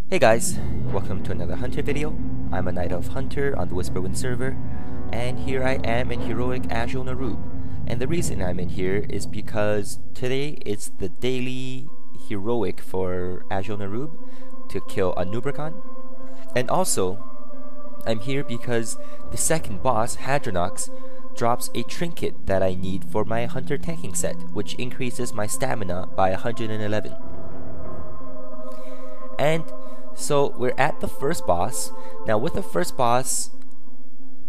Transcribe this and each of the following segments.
Hey guys, welcome to another Hunter video. I'm a Knight of Hunter on the Whisperwind server, and here I am in heroic Azjol-Nerub. And the reason I'm in here is because today it's the daily heroic for Azjol-Nerub to kill Anub'arak. And also, I'm here because the second boss, Hadronox, drops a trinket that I need for my Hunter tanking set, which increases my stamina by 111. And so we're at the first boss. Now with the first boss,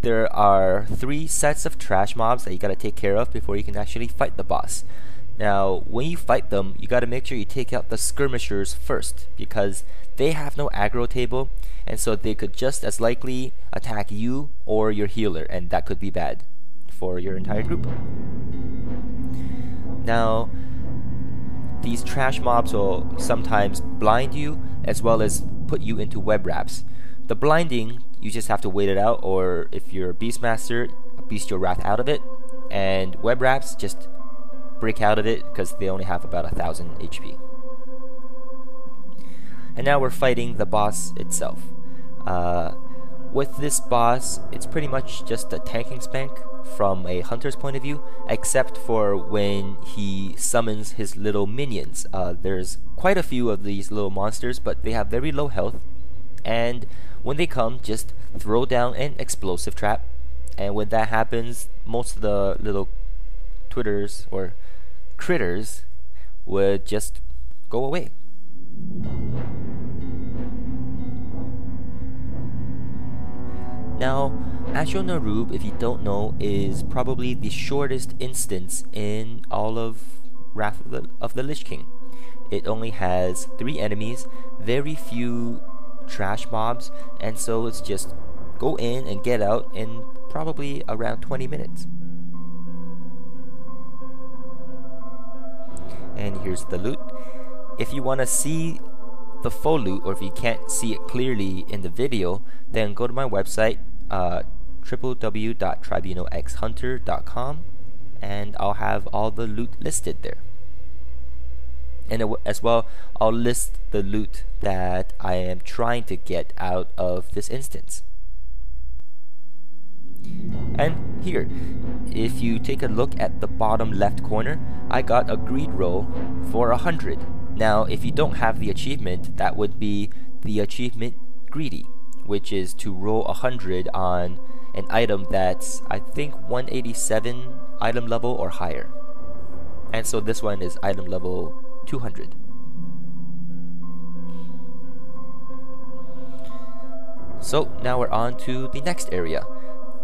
there are 3 sets of trash mobs that you gotta take care of before you can actually fight the boss. Now when you fight them, you gotta make sure you take out the skirmishers first, because they have no aggro table, and so they could just as likely attack you or your healer, and that could be bad for your entire group. Now these trash mobs will sometimes blind you as well as put you into web wraps. The blinding, you just have to wait it out, or if you're a Beastmaster, beast your wrath out of it. And web wraps, just break out of it because they only have about 1000 HP. And now we're fighting the boss itself. With this boss, it's pretty much just a tanking spank from a hunter's point of view, except for when he summons his little minions. There's quite a few of these little monsters, but they have very low health, and when they come, just throw down an explosive trap, and when that happens, most of the little twitters or critters would just go away. Now, Azjol-Nerub, if you don't know, is probably the shortest instance in all of Wrath of the Lich King. It only has 3 enemies, very few trash mobs, and so it's just go in and get out in probably around 20 minutes. And here's the loot. If you want to see the full loot, or if you can't see it clearly in the video, then go to my website, www.tribunalxhunter.com, and I'll have all the loot listed there. And as well, I'll list the loot that I am trying to get out of this instance. And here, if you take a look at the bottom left corner, I got a greed roll for 100. Now, if you don't have the achievement, that would be the achievement Greedy, which is to roll 100 on an item that's, I think, 187 item level or higher. And so this one is item level 200. So now we're on to the next area,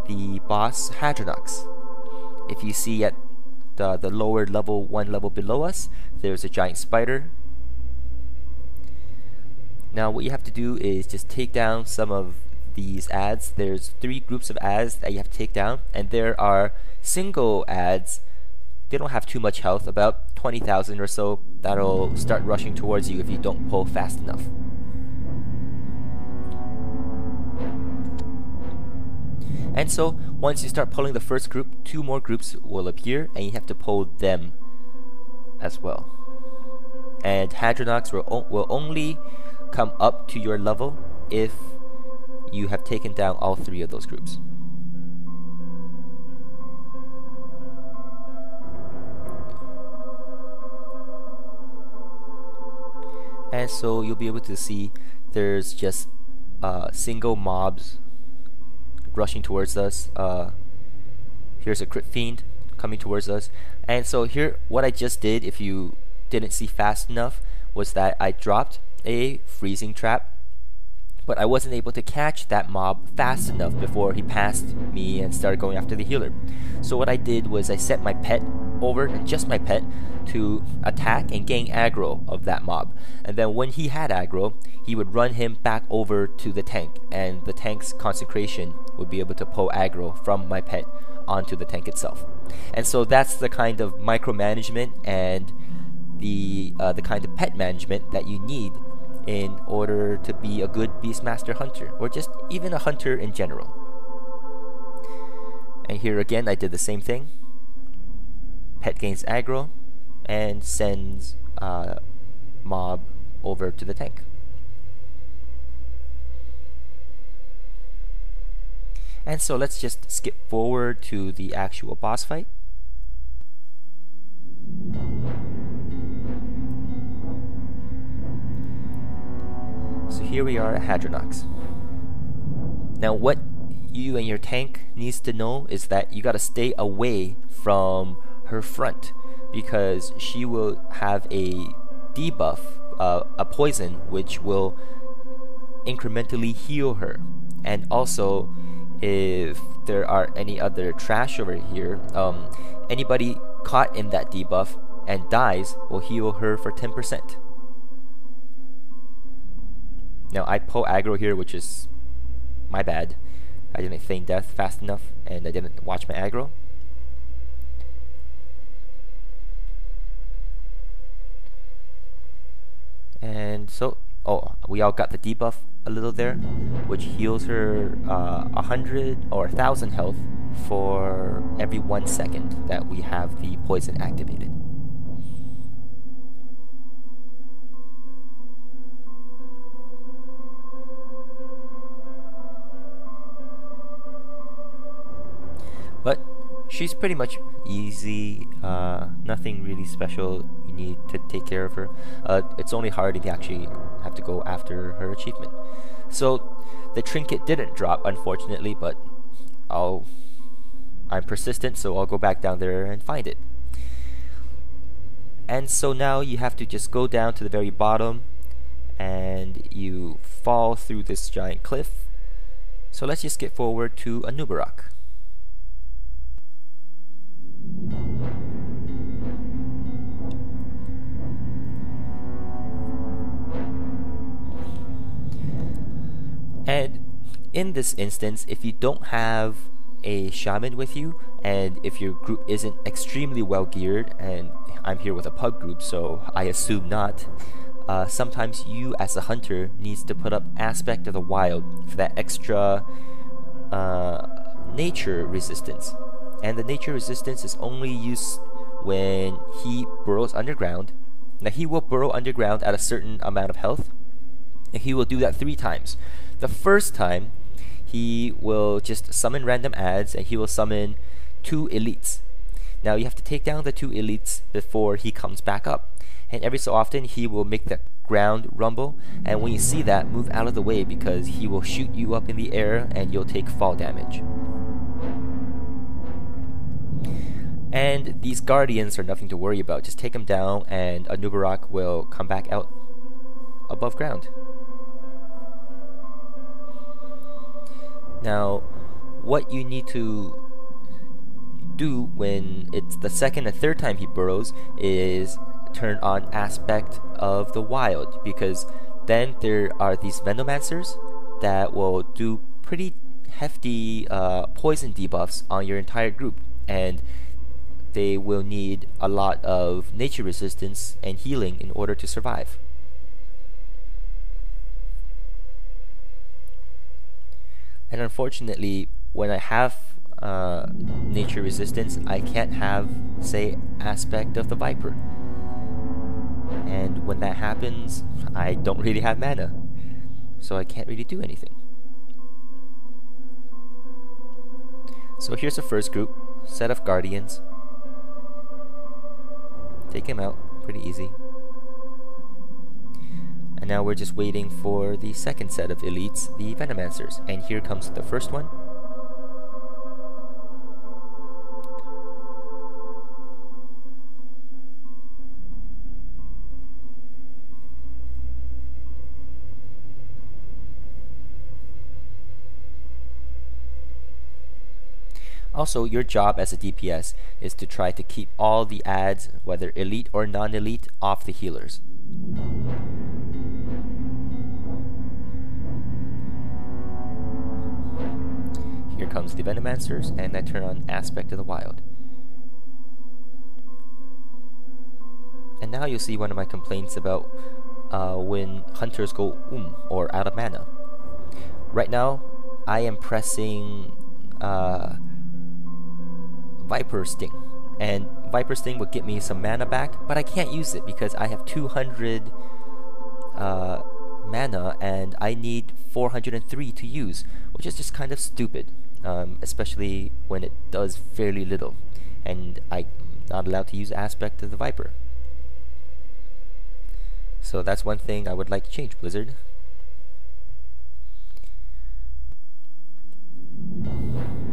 the boss Hadronox. If you see at the lower level, 1 level below us, there's a giant spider. Now what you have to do is just take down some of these ads. There's 3 groups of ads that you have to take down, and there are single ads. They don't have too much health, about 20,000 or so, that'll start rushing towards you if you don't pull fast enough. And so once you start pulling the first group, 2 more groups will appear, and you have to pull them as well. And Hadronox will only come up to your level if you have taken down all 3 of those groups. And so you'll be able to see there's just single mobs rushing towards us. Here's a crit fiend coming towards us. And so here, what I just did, if you didn't see fast enough, was that I dropped a freezing trap, but I wasn't able to catch that mob fast enough before he passed me and started going after the healer. So what I did was I set my pet over, just my pet, to attack and gain aggro of that mob, and then when he had aggro, he would run him back over to the tank, and the tank's concentration would be able to pull aggro from my pet onto the tank itself. And so that's the kind of micromanagement and the kind of pet management that you need in order to be a good Beastmaster hunter, or just even a hunter in general. And here again, I did the same thing. Pet gains aggro and sends mob over to the tank. And so let's just skip forward to the actual boss fight. So here we are at Hadronox. Now what you and your tank needs to know is that you gotta stay away from her front, because she will have a debuff, a poison, which will incrementally heal her. And also, if there are any other trash over here, anybody caught in that debuff and dies will heal her for 10%. Now I pull aggro here, which is my bad. I didn't feign death fast enough, and I didn't watch my aggro. And so, we all got the debuff a little there, which heals her 100 or 1,000 health for every 1 second that we have the poison activated. But she's pretty much easy, nothing really special you need to take care of her. It's only hard if you actually have to go after her achievement. So the trinket didn't drop, unfortunately, but I'm persistent, so I'll go back down there and find it. And so now you have to just go down to the very bottom and you fall through this giant cliff. So let's just get forward to Anub'arak. And in this instance, if you don't have a shaman with you, and if your group isn't extremely well geared, and I'm here with a pug group, so I assume not, sometimes you as a hunter needs to put up Aspect of the Wild for that extra nature resistance. And the nature resistance is only used when he burrows underground. Now he will burrow underground at a certain amount of health, and he will do that 3 times. The first time, he will just summon random adds, and he will summon 2 elites. Now you have to take down the 2 elites before he comes back up. And every so often, he will make the ground rumble, and when you see that, move out of the way, because he will shoot you up in the air and you'll take fall damage. And these guardians are nothing to worry about. Just take them down and Anub'arak will come back out above ground. Now, what you need to do when it's the second and third time he burrows is turn on Aspect of the Wild, because then there are these Venomancers that will do pretty hefty poison debuffs on your entire group, and they will need a lot of nature resistance and healing in order to survive. And unfortunately, when I have nature resistance, I can't have, say, Aspect of the Viper. And when that happens, I don't really have mana, so I can't really do anything. So here's the first group, set of Guardians. Take him out, pretty easy. And now we're just waiting for the second set of elites, the Venomancers. And here comes the first one. Also, your job as a DPS is to try to keep all the adds, whether elite or non-elite, off the healers. Here comes the Venomancers, and I turn on Aspect of the Wild. And now you'll see one of my complaints about when hunters go or out of mana. Right now, I am pressing Viper Sting, and Viper Sting would get me some mana back, but I can't use it because I have 200 mana and I need 403 to use, which is just kind of stupid. especially when it does fairly little, and I'm not allowed to use aspect of the Viper. So that's one thing I would like to change, Blizzard.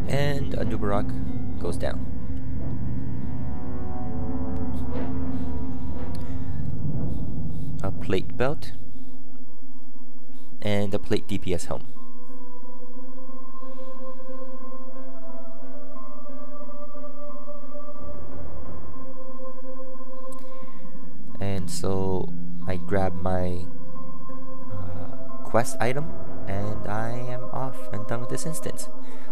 And Anub'arak goes down. A plate belt and a plate DPS helm. And so I grab my quest item and I am off and done with this instance.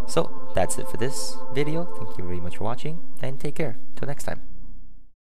So that's it for this video. Thank you very much for watching and take care. Till next time.